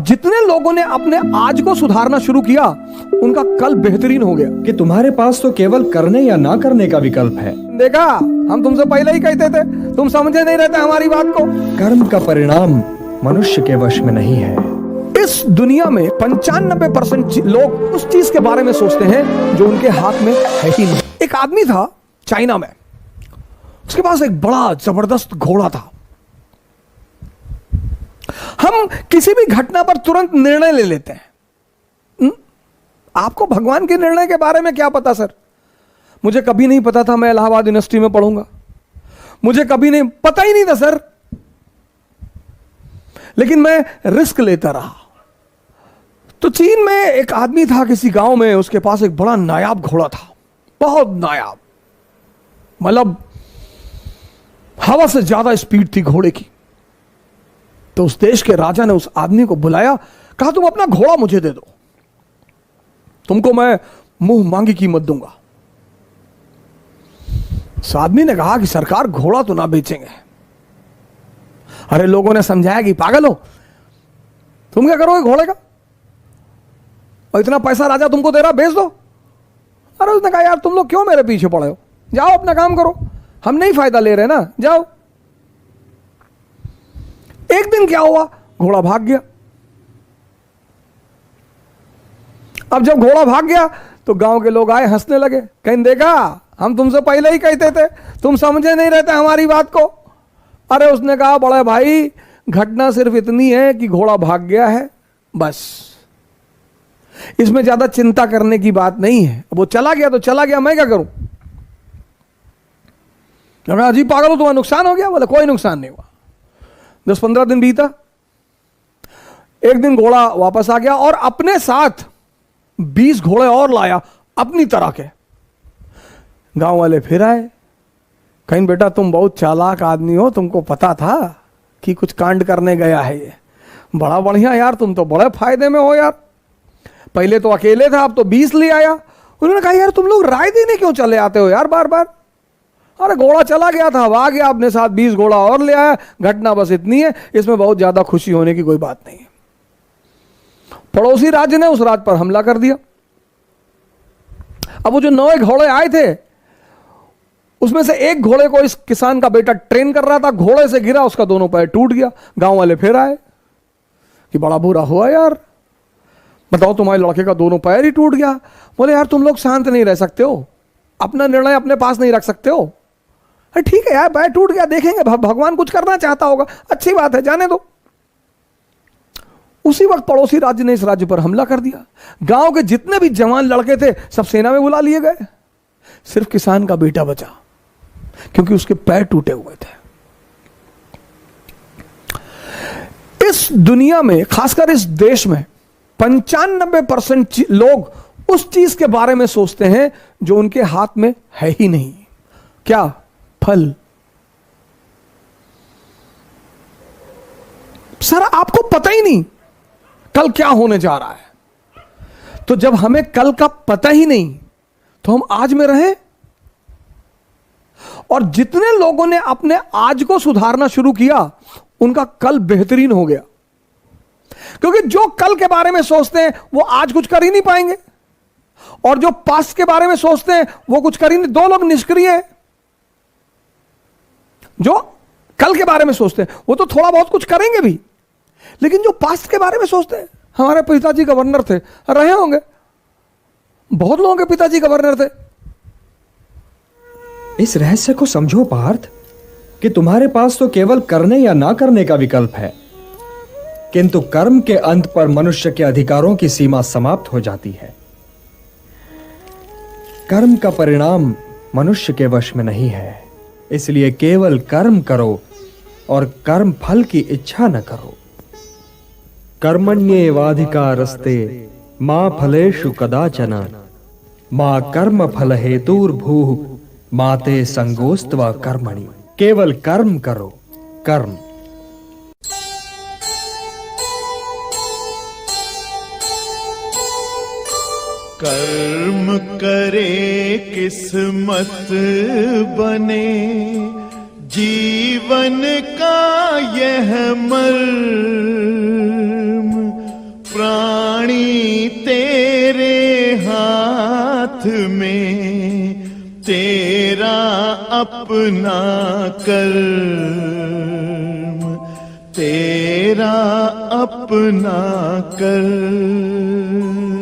जितने लोगों ने अपने आज को सुधारना शुरू किया उनका कल बेहतरीन हो गया। कि तुम्हारे पास तो केवल करने या ना करने का विकल्प है। देखा, हम तुमसे पहले ही कहते थे, तुम समझे नहीं रहते हमारी बात को। कर्म का परिणाम मनुष्य के वश में नहीं है। इस दुनिया में 95% लोग उस चीज के बारे में सोचते हैं जो उनके हाथ में है ही नहीं। एक आदमी था चाइना में, उसके पास एक बड़ा जबरदस्त घोड़ा था। हम किसी भी घटना पर तुरंत निर्णय ले लेते हैं। आपको भगवान के निर्णय के बारे में क्या पता सर? मुझे कभी नहीं पता था मैं इलाहाबाद यूनिवर्सिटी में पढ़ूंगा, मुझे कभी नहीं पता ही नहीं था सर, लेकिन मैं रिस्क लेता रहा। तो चीन में एक आदमी था किसी गांव में, उसके पास एक बड़ा नायाब घोड़ा था, बहुत नायाब, मतलब हवा से ज्यादा स्पीड थी घोड़े की। तो उस देश के राजा ने उस आदमी को बुलाया, कहा तुम अपना घोड़ा मुझे दे दो, तुमको मैं मुंह मांगी कीमत दूंगा। उस आदमी ने कहा कि सरकार घोड़ा तो ना बेचेंगे। अरे लोगों ने समझाया कि पागल हो, तुम क्या करोगे घोड़े का, और इतना पैसा राजा तुमको दे रहा, बेच दो। अरे उसने कहा यार तुम लोग क्यों मेरे पीछे पड़े हो, जाओ अपना काम करो, हम नहीं फायदा ले रहे ना, जाओ। एक दिन क्या हुआ, घोड़ा भाग गया। अब जब घोड़ा भाग गया तो गांव के लोग आए, हंसने लगे, कहीं देखा हम तुमसे पहले ही कहते थे, तुम समझे नहीं रहते हमारी बात को। अरे उसने कहा बड़े भाई, घटना सिर्फ इतनी है कि घोड़ा भाग गया है, बस, इसमें ज्यादा चिंता करने की बात नहीं है। वो चला गया तो चला गया, मैं क्या करूं। अजीब पागल हो, तुम्हारा नुकसान हो गया? बोले कोई नुकसान नहीं हुआ। 10-15 दिन बीता, एक दिन घोड़ा वापस आ गया और अपने साथ 20 घोड़े और लाया अपनी तरह के। गांव वाले फिर आए, कहीं बेटा तुम बहुत चालाक आदमी हो, तुमको पता था कि कुछ कांड करने गया है ये, बड़ा बढ़िया यार, तुम तो बड़े फायदे में हो यार, पहले तो अकेले था अब तो 20 ले आया। उन्होंने कहा यार तुम लोग राय देने क्यों चले आते हो यार बार बार। अरे घोड़ा चला गया था, अब आ गया अपने साथ 20 घोड़ा और ले आया, घटना बस इतनी है, इसमें बहुत ज्यादा खुशी होने की कोई बात नहीं है। पड़ोसी राज्य ने उस राज्य पर हमला कर दिया। अब वो जो 9 घोड़े आए थे उसमें से एक घोड़े को इस किसान का बेटा ट्रेन कर रहा था, घोड़े से गिरा, उसका दोनों पैर टूट गया। गांव वाले फिर आए कि बड़ा बुरा हुआ यार, बताओ तुम्हारे लड़के का दोनों पैर ही टूट गया। बोले यार तुम लोग शांत नहीं रह सकते हो, अपना निर्णय अपने पास नहीं रख सकते हो। अरे ठीक है यार, पैर टूट गया, देखेंगे भगवान कुछ करना चाहता होगा, अच्छी बात है, जाने दो। उसी वक्त पड़ोसी राज्य ने इस राज्य पर हमला कर दिया। गांव के जितने भी जवान लड़के थे सब सेना में बुला लिए गए, सिर्फ किसान का बेटा बचा क्योंकि उसके पैर टूटे हुए थे। इस दुनिया में, खासकर इस देश में 95% लोग उस चीज के बारे में सोचते हैं जो उनके हाथ में है ही नहीं। क्या? फल। सर आपको पता ही नहीं कल क्या होने जा रहा है, तो जब हमें कल का पता ही नहीं तो हम आज में रहें। और जितने लोगों ने अपने आज को सुधारना शुरू किया उनका कल बेहतरीन हो गया, क्योंकि जो कल के बारे में सोचते हैं वो आज कुछ कर ही नहीं पाएंगे, और जो पास्ट के बारे में सोचते हैं वो कुछ कर ही नहीं। 2 लोग निष्क्रिय हैं। जो कल के बारे में सोचते हैं वो तो थोड़ा बहुत कुछ करेंगे भी, लेकिन जो पास्ट के बारे में सोचते हैं, हमारे पिताजी गवर्नर थे, रहे होंगे, बहुत लोगों के पिताजी गवर्नर थे। इस रहस्य को समझो पार्थ, कि तुम्हारे पास तो केवल करने या ना करने का विकल्प है, किंतु कर्म के अंत पर मनुष्य के अधिकारों की सीमा समाप्त हो जाती है। कर्म का परिणाम मनुष्य के वश में नहीं है, इसलिए केवल कर्म करो और कर्म फल की इच्छा न करो। कर्मण्येवाधिकारस्ते मा फलेषु कदाचन मा कर्म फल हेतुर्भूः माते संगोस्त्वा कर्मणि। केवल कर्म करो, कर्म। कर्म करे किस्मत बने, जीवन का यह मर्म तेरा अपना कर्म, तेरा अपना कर्म।